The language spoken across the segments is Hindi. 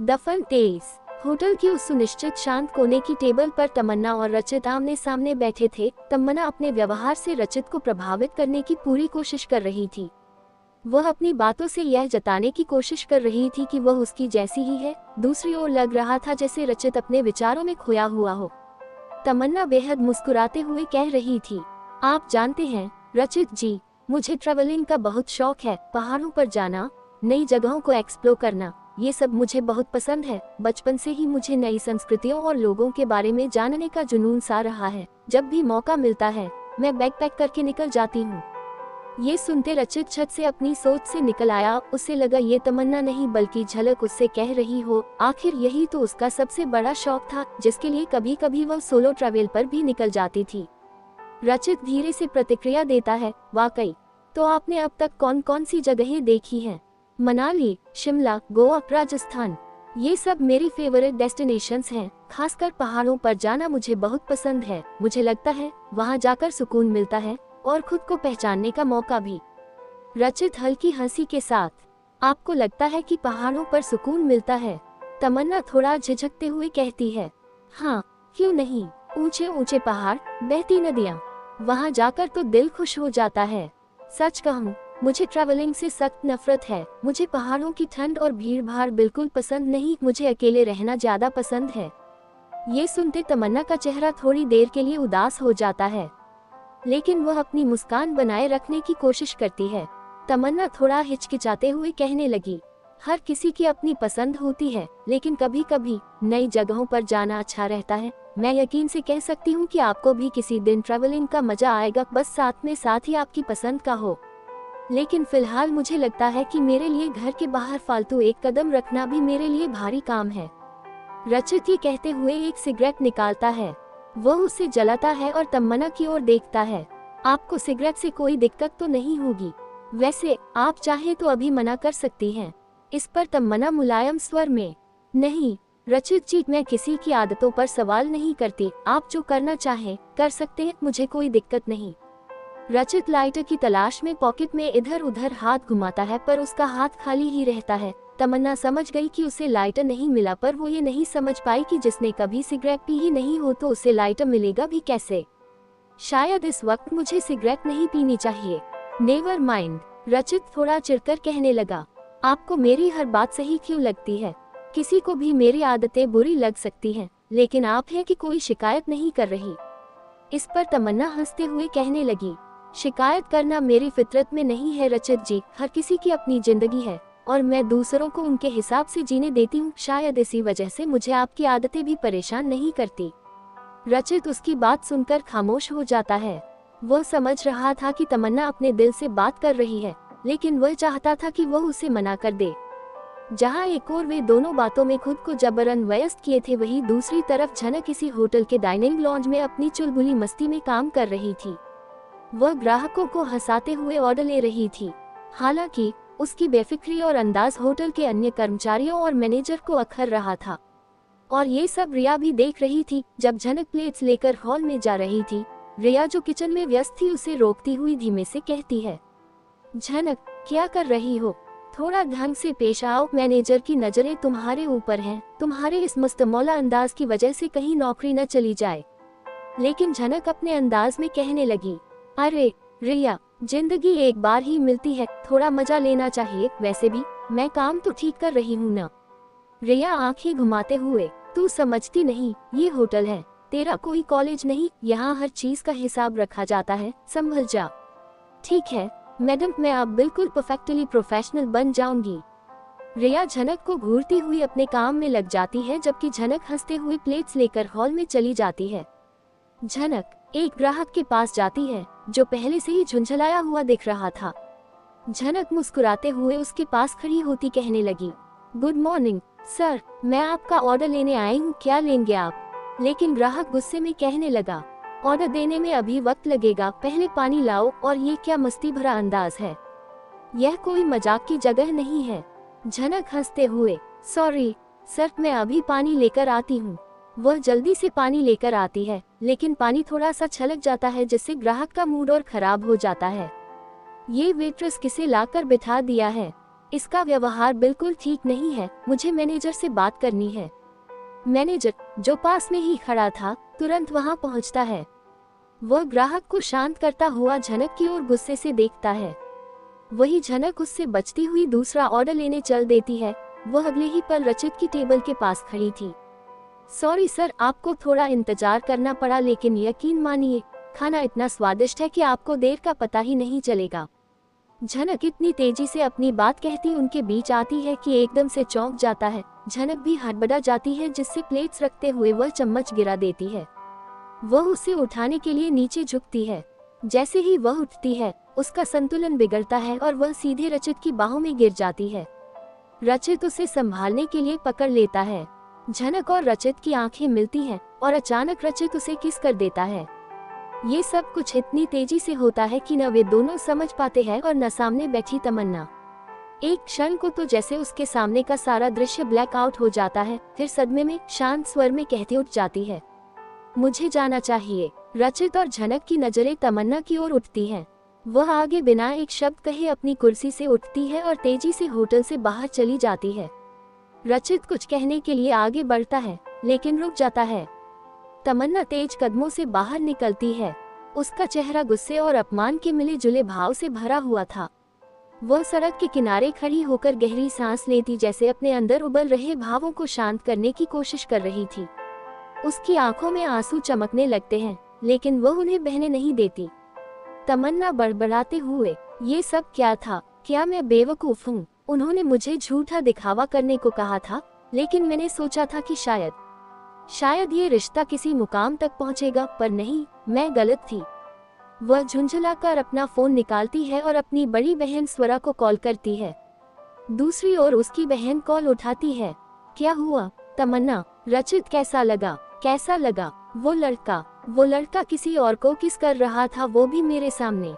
दफन 23। होटल की उस सुनिश्चित शांत कोने की टेबल पर तमन्ना और रचित आमने सामने बैठे थे। तमन्ना अपने व्यवहार से रचित को प्रभावित करने की पूरी कोशिश कर रही थी। वह अपनी बातों से यह जताने की कोशिश कर रही थी कि वह उसकी जैसी ही है। दूसरी ओर लग रहा था जैसे रचित अपने विचारों में खोया हुआ हो। तमन्ना बेहद मुस्कुराते हुए कह रही थी, आप जानते हैं रचित जी, मुझे ट्रैवलिंग का बहुत शौक है। पहाड़ों पर जाना, नई जगहों को एक्सप्लोर करना, ये सब मुझे बहुत पसंद है। बचपन से ही मुझे नई संस्कृतियों और लोगों के बारे में जानने का जुनून सा रहा है। जब भी मौका मिलता है मैं बैकपैक करके निकल जाती हूँ। ये सुनते रचित छत से अपनी सोच से निकल आया। उसे लगा ये तमन्ना नहीं बल्कि झलक उससे कह रही हो। आखिर यही तो उसका सबसे बड़ा शौक था, जिसके लिए कभी कभी वह सोलो ट्रैवल पर भी निकल जाती थी। रचित धीरे से प्रतिक्रिया देता है, वाकई, तो आपने अब तक कौन कौन सी जगहें देखी हैं? मनाली, शिमला, गोवा, राजस्थान, ये सब मेरी फेवरेट डेस्टिनेशंस हैं। खासकर पहाड़ों पर जाना मुझे बहुत पसंद है। मुझे लगता है वहाँ जाकर सुकून मिलता है और खुद को पहचानने का मौका भी। रचित हल्की हंसी के साथ, आपको लगता है कि पहाड़ों पर सुकून मिलता है? तमन्ना थोड़ा झिझकते हुए कहती है, हाँ, क्यों नहीं। ऊंचे ऊंचे पहाड़, बहती नदियाँ, वहाँ जाकर तो दिल खुश हो जाता है। सच कहूँ, मुझे ट्रैवलिंग से सख्त नफरत है। मुझे पहाड़ों की ठंड और भीड़ भाड़ बिल्कुल पसंद नहीं। मुझे अकेले रहना ज्यादा पसंद है। ये सुनते तमन्ना का चेहरा थोड़ी देर के लिए उदास हो जाता है, लेकिन वह अपनी मुस्कान बनाए रखने की कोशिश करती है। तमन्ना थोड़ा हिचकिचाते हुए कहने लगी, हर किसी की अपनी पसंद होती है, लेकिन कभी कभी नई जगहों पर जाना अच्छा रहता है। मैं यकीन से कह सकती हूँ कि आपको भी किसी दिन ट्रैवलिंग का मजा आएगा, बस साथ ही आपकी पसंद का हो। लेकिन फिलहाल मुझे लगता है कि मेरे लिए घर के बाहर फालतू एक कदम रखना भी मेरे लिए भारी काम है। रचित ये कहते हुए एक सिगरेट निकालता है। वह उसे जलाता है और तमन्ना की ओर देखता है। आपको सिगरेट से कोई दिक्कत तो नहीं होगी? वैसे आप चाहे तो अभी मना कर सकती हैं। इस पर तमन्ना मुलायम स्वर में, नहीं रचित जी, मैं किसी की आदतों पर सवाल नहीं करती। आप जो करना चाहें कर सकते हैं, मुझे कोई दिक्कत नहीं। रचित लाइटर की तलाश में पॉकेट में इधर उधर हाथ घुमाता है, पर उसका हाथ खाली ही रहता है। तमन्ना समझ गई कि उसे लाइटर नहीं मिला, पर वो ये नहीं समझ पाई कि जिसने कभी सिगरेट पी ही नहीं हो तो उसे लाइटर मिलेगा भी कैसे। शायद इस वक्त मुझे सिगरेट नहीं पीनी चाहिए। नेवर माइंड, रचित थोड़ा चिढ़कर कहने लगा, आपको मेरी हर बात सही क्यों लगती है? किसी को भी मेरी आदतें बुरी लग सकती हैं, लेकिन आप हैं कि कोई शिकायत नहीं कर रही। इस पर तमन्ना हंसते हुए कहने लगी, शिकायत करना मेरी फितरत में नहीं है रचित जी। हर किसी की अपनी जिंदगी है और मैं दूसरों को उनके हिसाब से जीने देती हूँ। शायद इसी वजह से मुझे आपकी आदतें भी परेशान नहीं करती। रचित उसकी बात सुनकर खामोश हो जाता है। वह समझ रहा था कि तमन्ना अपने दिल से बात कर रही है, लेकिन वह चाहता था कि वह उसे मना कर दे। जहाँ एक और वे दोनों बातों में खुद को जबरन व्यस्त किए थे, वहीं दूसरी तरफ झनक किसी होटल के डाइनिंग लॉन्ज में अपनी चुलबुली मस्ती में काम कर रही थी। वह ग्राहकों को हंसाते हुए ऑर्डर ले रही थी। हालांकि उसकी बेफिक्री और अंदाज होटल के अन्य कर्मचारियों और मैनेजर को अखर रहा था, और ये सब रिया भी देख रही थी। जब झनक प्लेट्स लेकर हॉल में जा रही थी, रिया जो किचन में व्यस्त थी उसे रोकती हुई धीमे से कहती है, झनक, क्या कर रही हो? थोड़ा ढंग से पेश आओ। मैनेजर की नजरें तुम्हारे ऊपर हैं। तुम्हारे इस मुस्तमौला अंदाज की वजह से कहीं नौकरी न चली जाए। लेकिन झनक अपने अंदाज में कहने लगी, अरे रिया, जिंदगी एक बार ही मिलती है, थोड़ा मजा लेना चाहिए। वैसे भी मैं काम तो ठीक कर रही हूँ ना। रिया आंखें घुमाते हुए, तू समझती नहीं, ये होटल है, तेरा कोई कॉलेज नहीं। यहाँ हर चीज का हिसाब रखा जाता है, संभल जा। ठीक है मैडम, मैं अब बिल्कुल परफेक्टली प्रोफेशनल बन जाऊंगी। रिया झनक को घूरती हुई अपने काम में लग जाती है, जबकि झनक हंसते हुए प्लेट्स लेकर हॉल में चली जाती है। झनक एक ग्राहक के पास जाती है जो पहले से ही झुंझलाया हुआ दिख रहा था। झनक मुस्कुराते हुए उसके पास खड़ी होती कहने लगी, गुड मॉर्निंग सर, मैं आपका ऑर्डर लेने आई हूँ, क्या लेंगे आप? लेकिन ग्राहक गुस्से में कहने लगा, ऑर्डर देने में अभी वक्त लगेगा, पहले पानी लाओ। और ये क्या मस्ती भरा अंदाज है? यह कोई मजाक की जगह नहीं है। झनक हंसते हुए, सॉरी सर, मैं अभी पानी लेकर आती हूँ। वह जल्दी से पानी लेकर आती है, लेकिन पानी थोड़ा सा छलक जाता है, जिससे ग्राहक का मूड और खराब हो जाता है। ये वेट्रेस किसे लाकर बिठा दिया है? इसका व्यवहार बिल्कुल ठीक नहीं है, मुझे मैनेजर से बात करनी है। मैनेजर, जो पास में ही खड़ा था, तुरंत वहां पहुंचता है। वह ग्राहक को शांत करता हुआ झनक की ओर गुस्से से देखता है। वही झनक उससे बचती हुई दूसरा ऑर्डर लेने चल देती है। वह अगले ही पल रचित की टेबल के पास खड़ी थी। सॉरी सर, आपको थोड़ा इंतजार करना पड़ा, लेकिन यकीन मानिए, खाना इतना स्वादिष्ट है कि आपको देर का पता ही नहीं चलेगा। झनक इतनी तेजी से अपनी बात कहती उनके बीच आती है कि एकदम से चौंक जाता है। झनक भी हड़बड़ा जाती है, जिससे प्लेट्स रखते हुए वह चम्मच गिरा देती है। वह उसे उठाने के लिए नीचे झुकती है। जैसे ही वह उठती है, उसका संतुलन बिगड़ता है और वह सीधे रचित की बाहों में गिर जाती है। रचित उसे संभालने के लिए पकड़ लेता है। झनक और रचित की आंखें मिलती हैं और अचानक रचित उसे किस कर देता है। ये सब कुछ इतनी तेजी से होता है कि न वे दोनों समझ पाते हैं और न सामने बैठी तमन्ना। एक क्षण को तो जैसे उसके सामने का सारा दृश्य ब्लैक आउट हो जाता है, फिर सदमे में शांत स्वर में कहती उठ जाती है, मुझे जाना चाहिए। रचित और झनक की नजरें तमन्ना की ओर उठती हैं। वह आगे बिना एक शब्द कहे अपनी कुर्सी से उठती है और तेजी से होटल से बाहर चली जाती है। रचित कुछ कहने के लिए आगे बढ़ता है, लेकिन रुक जाता है। तमन्ना तेज कदमों से बाहर निकलती है। उसका चेहरा गुस्से और अपमान के मिले जुले भाव से भरा हुआ था। वह सड़क के किनारे खड़ी होकर गहरी सांस लेती, जैसे अपने अंदर उबल रहे भावों को शांत करने की कोशिश कर रही थी। उसकी आंखों में आंसू चमकने लगते हैं, लेकिन वह उन्हें बहने नहीं देती। तमन्ना बड़बड़ाते हुए, ये सब क्या था? क्या मैं बेवकूफ हूँ? उन्होंने मुझे झूठा दिखावा करने को कहा था, लेकिन मैंने सोचा था कि शायद ये रिश्ता किसी मुकाम तक पहुंचेगा, पर नहीं, मैं गलत थी। वह झुंझलाकर अपना फोन निकालती है और अपनी बड़ी बहन स्वरा को कॉल करती है। दूसरी ओर उसकी बहन कॉल उठाती है। क्या हुआ तमन्ना? रचित कैसा लगा? वो लड़का किसी और को किस कर रहा था, वो भी मेरे सामने।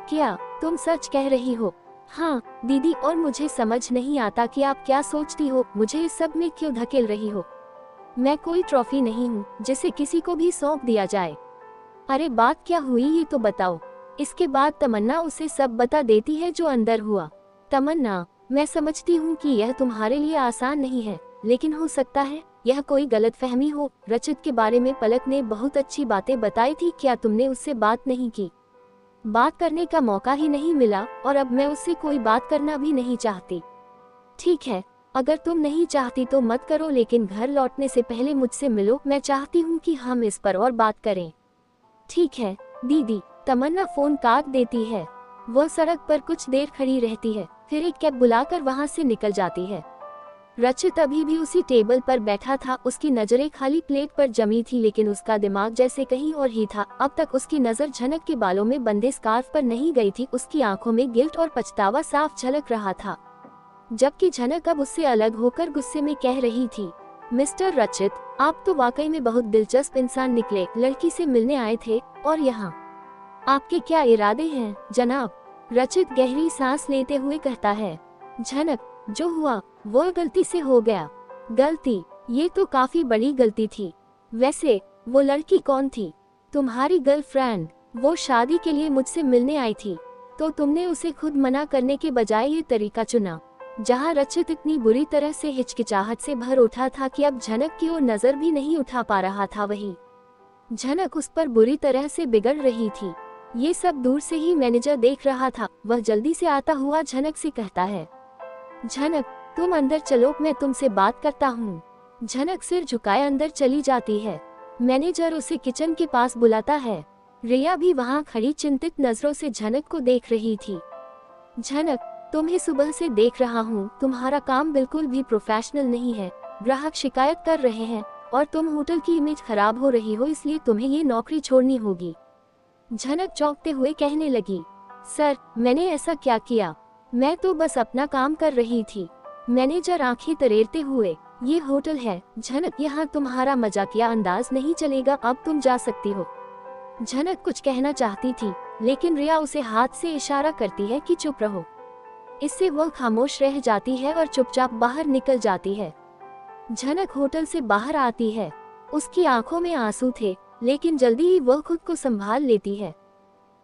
क्या तुम सच कह रही हो? हाँ दीदी, और मुझे समझ नहीं आता कि आप क्या सोचती हो, मुझे इस सब में क्यों धकेल रही हो। मैं कोई ट्रॉफी नहीं हूँ जिसे किसी को भी सौंप दिया जाए। अरे बात क्या हुई ये तो बताओ। इसके बाद तमन्ना उसे सब बता देती है जो अंदर हुआ। तमन्ना, मैं समझती हूँ कि यह तुम्हारे लिए आसान नहीं है, लेकिन हो सकता है यह कोई गलतफहमी हो। रचित के बारे में पलक ने बहुत अच्छी बातें बताई थी, क्या तुमने उससे बात नहीं की? बात करने का मौका ही नहीं मिला, और अब मैं उससे कोई बात करना भी नहीं चाहती। ठीक है, अगर तुम नहीं चाहती तो मत करो, लेकिन घर लौटने से पहले मुझसे मिलो। मैं चाहती हूँ कि हम इस पर और बात करें। ठीक है दीदी। तमन्ना फोन काट देती है। वह सड़क पर कुछ देर खड़ी रहती है, फिर एक कैब बुलाकर वहां से निकल जाती है। रचित अभी भी उसी टेबल पर बैठा था। उसकी नजरें खाली प्लेट पर जमी थी, लेकिन उसका दिमाग जैसे कहीं और ही था। अब तक उसकी नजर झनक के बालों में बंधे स्कार्फ पर नहीं गई थी। उसकी आंखों में गिल्ट और पछतावा साफ झलक रहा था, जबकि झनक अब उससे अलग होकर गुस्से में कह रही थी, मिस्टर रचित, आप तो वाकई में बहुत दिलचस्प इंसान निकले। लड़की से मिलने आए थे और यहाँ आपके क्या इरादे हैं जनाब? रचित गहरी सांस लेते हुए कहता है, झनक, जो हुआ वो गलती से हो गया। गलती? ये तो काफी बड़ी गलती थी। वैसे वो लड़की कौन थी? तुम्हारी गर्लफ्रेंड। वो शादी के लिए मुझसे मिलने आई थी, तो तुमने उसे खुद मना करने के बजाय ये तरीका चुना। जहाँ रचित इतनी बुरी तरह से हिचकिचाहट से भर उठा था कि अब झनक की ओर नजर भी नहीं उठा पा रहा था, वही झनक उस पर बुरी तरह से बिगड़ रही थी। ये सब दूर से ही मैनेजर देख रहा था। वह जल्दी से आता हुआ झनक से कहता है, झनक, तुम अंदर चलो, मैं तुमसे बात करता हूँ। झनक सिर झुकाए अंदर चली जाती है। मैनेजर उसे किचन के पास बुलाता है। रिया भी वहाँ खड़ी चिंतित नजरों से झनक को देख रही थी। झनक, तुम्हें सुबह से देख रहा हूँ, तुम्हारा काम बिल्कुल भी प्रोफेशनल नहीं है। ग्राहक शिकायत कर रहे हैं और तुम होटल की इमेज खराब हो रही हो, इसलिए तुम्हें ये नौकरी छोड़नी होगी। झनक चौंकते हुए कहने लगी, सर, मैंने ऐसा क्या किया? मैं तो बस अपना काम कर रही थी। मैनेजर आंखें तरेरते हुए, ये होटल है झनक, यहाँ तुम्हारा मजाकिया अंदाज नहीं चलेगा, अब तुम जा सकती हो। झनक कुछ कहना चाहती थी, लेकिन रिया उसे हाथ से इशारा करती है कि चुप रहो। इससे वह खामोश रह जाती है और चुपचाप बाहर निकल जाती है। झनक होटल से बाहर आती है। उसकी आंखों में आंसू थे, लेकिन जल्दी ही वह खुद को संभाल लेती है।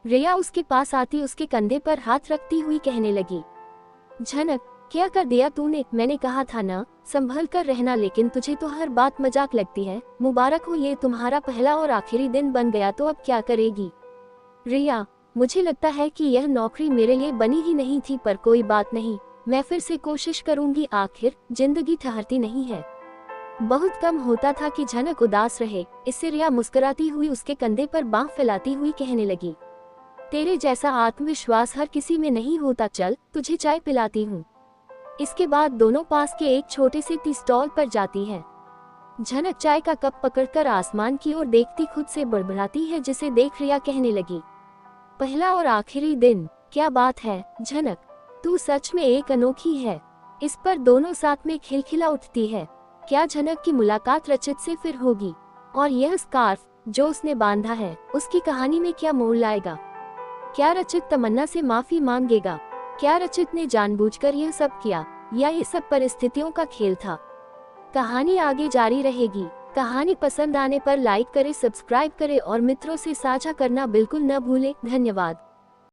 रिया उसके पास आती उसके कंधे पर हाथ रखती हुई कहने लगी, झनक, क्या कर दिया तूने, मैंने कहा था ना संभल कर रहना, लेकिन तुझे तो हर बात मजाक लगती है। मुबारक हो, ये तुम्हारा पहला और आखिरी दिन बन गया तो अब क्या करेगी। रिया, मुझे लगता है कि यह नौकरी मेरे लिए बनी ही नहीं थी, पर कोई बात नहीं, मैं फिर से कोशिश करूंगी, आखिर जिंदगी ठहरती नहीं है। बहुत कम होता था कि झनक उदास रहे। इससे रिया मुस्कुराती हुई उसके कंधे पर बांह फैलाती हुई कहने लगी, तेरे जैसा आत्मविश्वास हर किसी में नहीं होता, चल तुझे चाय पिलाती हूँ। इसके बाद दोनों पास के एक छोटे से टी स्टॉल पर जाती है। झनक चाय का कप पकड़कर आसमान की ओर देखती खुद से बड़बड़ाती है, जिसे देख रिया कहने लगी, पहला और आखिरी दिन, क्या बात है झनक, तू सच में एक अनोखी है। इस पर दोनों साथ में खिलखिला उठती है। क्या झनक की मुलाकात रचित से फिर होगी, और यह स्कार्फ जो उसने बांधा है उसकी कहानी में क्या मोड़ लाएगा। क्या रचित तमन्ना से माफी मांगेगा। क्या रचित ने जानबूझकर यह सब किया, या ये सब परिस्थितियों का खेल था। कहानी आगे जारी रहेगी। कहानी पसंद आने पर लाइक करें, सब्सक्राइब करें और मित्रों से साझा करना बिल्कुल न भूलें। धन्यवाद।